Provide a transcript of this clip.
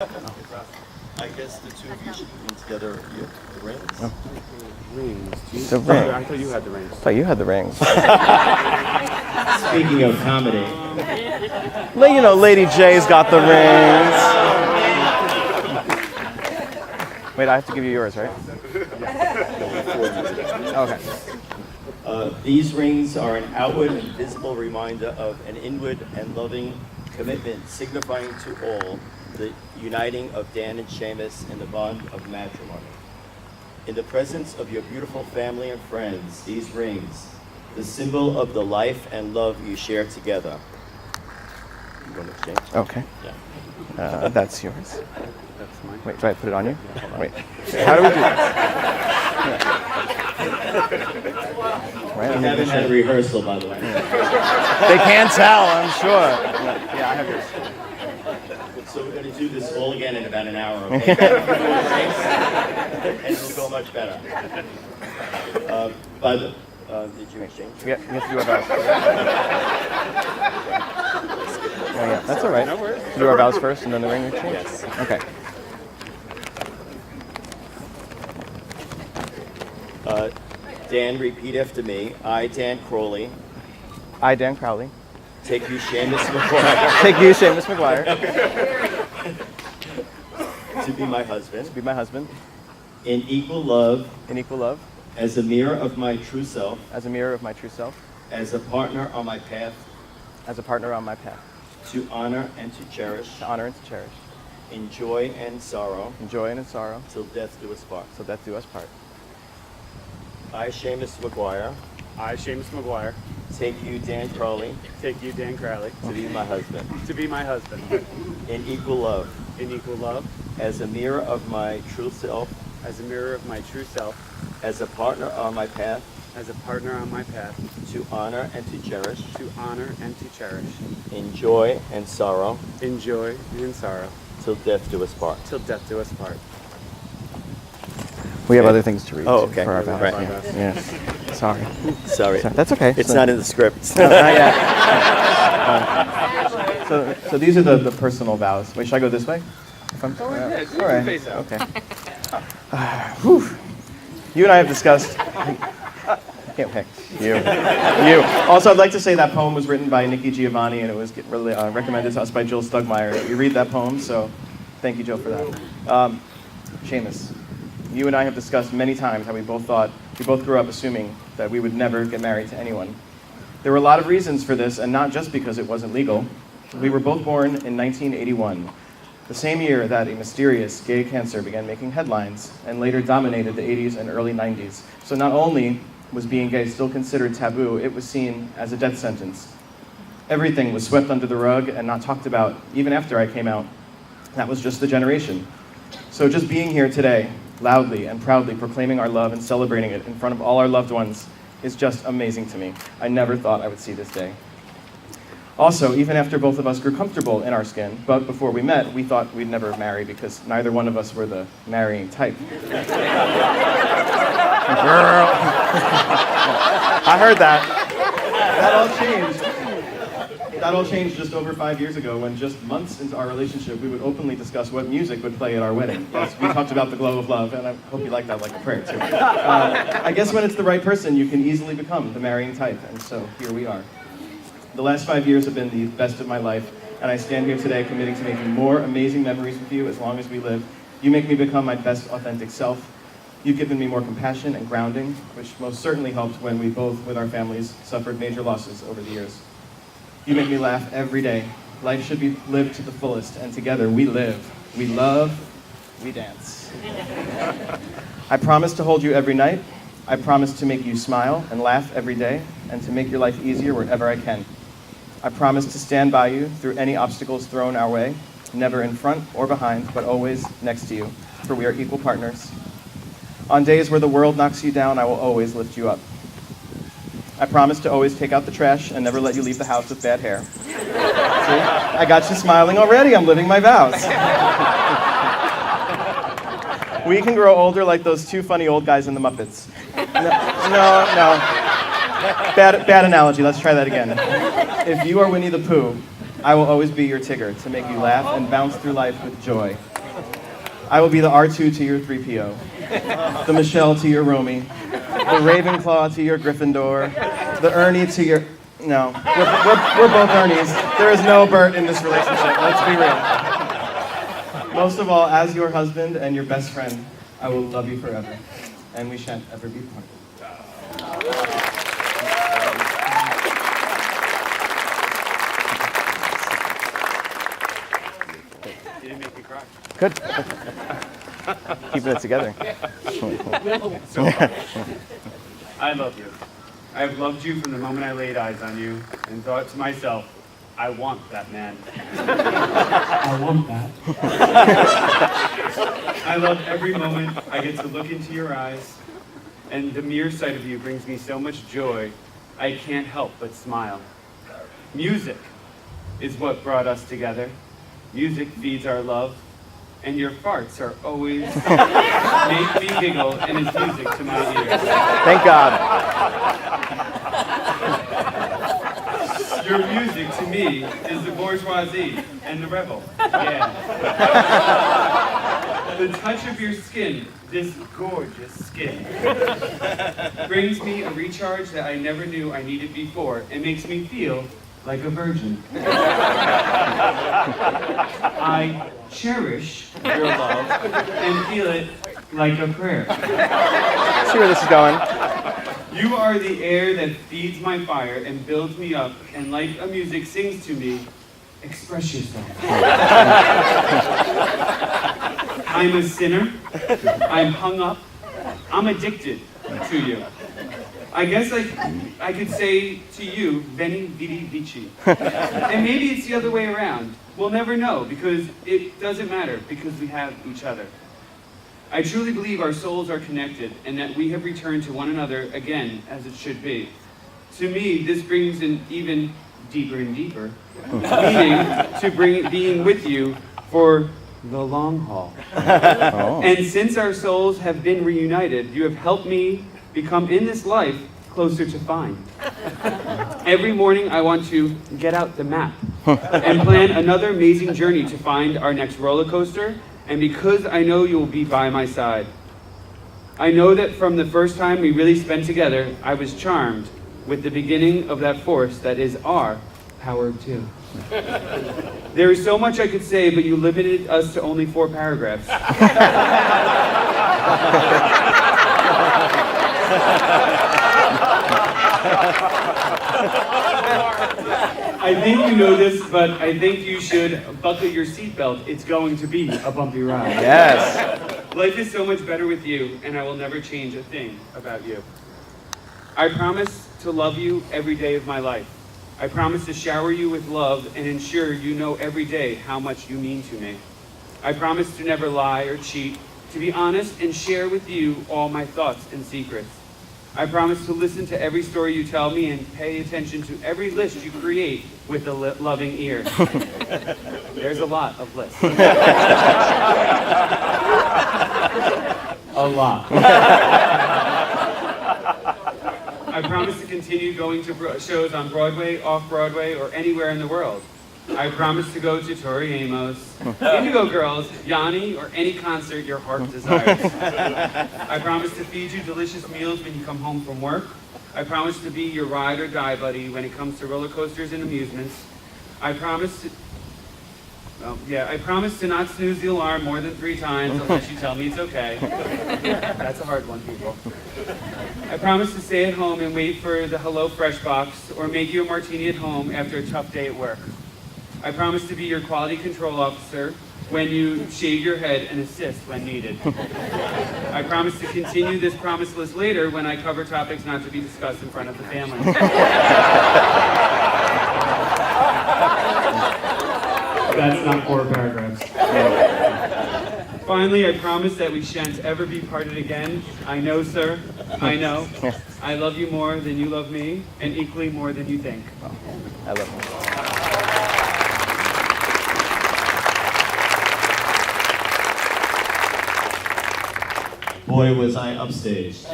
I guess the two of you should be together. The rings. Oh. Rings. The ring. I thought you had the rings. I thought you had the rings. Speaking of comedy, You know, Lady J's got the rings. Wait, I have to give you yours, right? Okay. These rings are an outward and visible reminder of an inward and loving commitment, signifying to all the uniting of Dan and Seamus in the bond of matrimony. In the presence of your beautiful family and friends, these rings, the symbol of the life and love you share together. You want to exchange? Okay. Yeah. That's yours. That's mine. Wait, do I put it on you? Wait. How do we do this? Right, we haven't had a rehearsal, by the way. They can't tell, I'm sure. Yeah, I have yours. So we're going to do this all again in about an hour, okay? And it'll go much better. Did you exchange? Yeah, you have to do our vows. Oh, yeah, that's all right. Do our vows first and then the ring exchange? Yes. Okay. Dan, repeat after me. I, Dan Crowley, I, Dan Crowley. take you, Seamus McGuire, Take you, Seamus McGuire, to be my husband, to be my husband, in equal love, in equal love, as a mirror of my true self, as a mirror of my true self, as a partner on my path, as a partner on my path, to honor and to cherish, to honor and to cherish, in joy and sorrow, in joy and in sorrow, till death do us part. till death do us part. I, Seamus McGuire, I, Seamus McGuire, take you, Dan Crowley, take you, Dan Crowley, to be my husband, to be my husband, in equal love, in equal love, as a mirror of my true self, as a mirror of my true self, as a partner on my path, as a partner on my path, to honor and to cherish, to honor and to cherish, in joy and sorrow, in joy and in sorrow, till death do us part. till death do us part. We have other things to read Oh, okay. for our vows. Right. Yeah. Sorry. Sorry. That's okay. It's not in the script. No, not yet. So these are the personal vows. Wait, should I go this way? All right. Face out. Okay. You and I have discussed. Can't pick you. You. Also, I'd like to say that poem was written by Nikki Giovanni, and it was really recommended to us by Jill Stugmeyer. You read that poem, so thank you, Jill, for that. Seamus, you and I have discussed many times how we both grew up assuming that we would never get married to anyone. There were a lot of reasons for this, and not just because it wasn't legal. We were both born in 1981, the same year that a mysterious gay cancer began making headlines and later dominated the 80s and early 90s. So not only was being gay still considered taboo, it was seen as a death sentence. Everything was swept under the rug and not talked about, even after I came out. That was just the generation. So just being here today, loudly and proudly proclaiming our love and celebrating it in front of all our loved ones is just amazing to me. I never thought I would see this day. Also, even after both of us grew comfortable in our skin, but before we met, we thought we'd never marry because neither one of us were the marrying type. Girl. I heard that. That all changed just over 5 years ago when just months into our relationship, we would openly discuss what music would play at our wedding. Yes, we talked about the glow of love, and I hope you like that like a prayer, too. I guess when it's the right person, you can easily become the marrying type, and so here we are. The last 5 years have been the best of my life, and I stand here today committing to making more amazing memories with you as long as we live. You make me become my best authentic self. You've given me more compassion and grounding, which most certainly helped when we both, with our families, suffered major losses over the years. You make me laugh every day. Life should be lived to the fullest, and together we live, we love, we dance. I promise to hold you every night. I promise to make you smile and laugh every day, and to make your life easier wherever I can. I promise to stand by you through any obstacles thrown our way, never in front or behind, but always next to you, for we are equal partners. On days where the world knocks you down, I will always lift you up. I promise to always take out the trash and never let you leave the house with bad hair. See? I got you smiling already. I'm living my vows. We can grow older like those two funny old guys in the Muppets. No. Bad analogy. Let's try that again. If you are Winnie the Pooh, I will always be your Tigger to make you laugh and bounce through life with joy. I will be the R2 to your 3PO, the Michelle to your Romy, the Ravenclaw to your Gryffindor, the Ernie to your... No, we're both Ernies. There is no Bert in this relationship, let's be real. Most of all, as your husband and your best friend, I will love you forever, and we shan't ever be parted. You didn't make me cry. Good. Keeping it together. I love you. I have loved you from the moment I laid eyes on you and thought to myself, I want that man. I want that. I love every moment I get to look into your eyes, and the mere sight of you brings me so much joy, I can't help but smile. Music is what brought us together. Music feeds our love, and your farts are always make me giggle and is music to my ears. Thank God. Your music to me is the bourgeoisie and the rebel. Yeah. The touch of your skin, this gorgeous skin, brings me a recharge that I never knew I needed before and makes me feel like a virgin. I cherish your love and feel it like a prayer. See where this is going. You are the air that feeds my fire and builds me up, and like a music sings to me, express yourself. I'm a sinner. I'm hung up. I'm addicted to you. I guess I could say to you, Veni, Vidi, Vici. And maybe it's the other way around. We'll never know, because it doesn't matter, because we have each other. I truly believe our souls are connected, and that we have returned to one another again, as it should be. To me, this brings an even deeper and deeper meaning to being with you for the long haul. Oh. And since our souls have been reunited, you have helped me become in this life closer to fine. Every morning I want to get out the map and plan another amazing journey to find our next roller coaster, and because I know you will be by my side. I know that from the first time we really spent together, I was charmed with the beginning of that force that is our Power 2. There is so much I could say, but you limited us to only 4 paragraphs. I think you know this, but I think you should buckle your seatbelt. It's going to be a bumpy ride. Yes. Life is so much better with you, and I will never change a thing about you. I promise to love you every day of my life. I promise to shower you with love and ensure you know every day how much you mean to me. I promise to never lie or cheat, to be honest and share with you all my thoughts and secrets. I promise to listen to every story you tell me and pay attention to every list you create with a loving ear. There's a lot of lists. A lot. I promise to continue going to shows on Broadway, off-Broadway, or anywhere in the world. I promise to go to Tori Amos, Indigo Girls, Yanni, or any concert your heart desires. I promise to feed you delicious meals when you come home from work. I promise to be your ride or die buddy when it comes to roller coasters and amusements. I promise to not snooze the alarm more than 3 times unless you tell me it's okay. That's a hard one, people. I promise to stay at home and wait for the Hello Fresh box or make you a martini at home after a tough day at work. I promise to be your quality control officer when you shave your head and assist when needed. I promise to continue this promise list later when I cover topics not to be discussed in front of the family. That's not 4 paragraphs. Finally, I promise that we shan't ever be parted again. I know, sir. I know. I love you more than you love me, and equally more than you think. I love you. Boy, was I upstaged.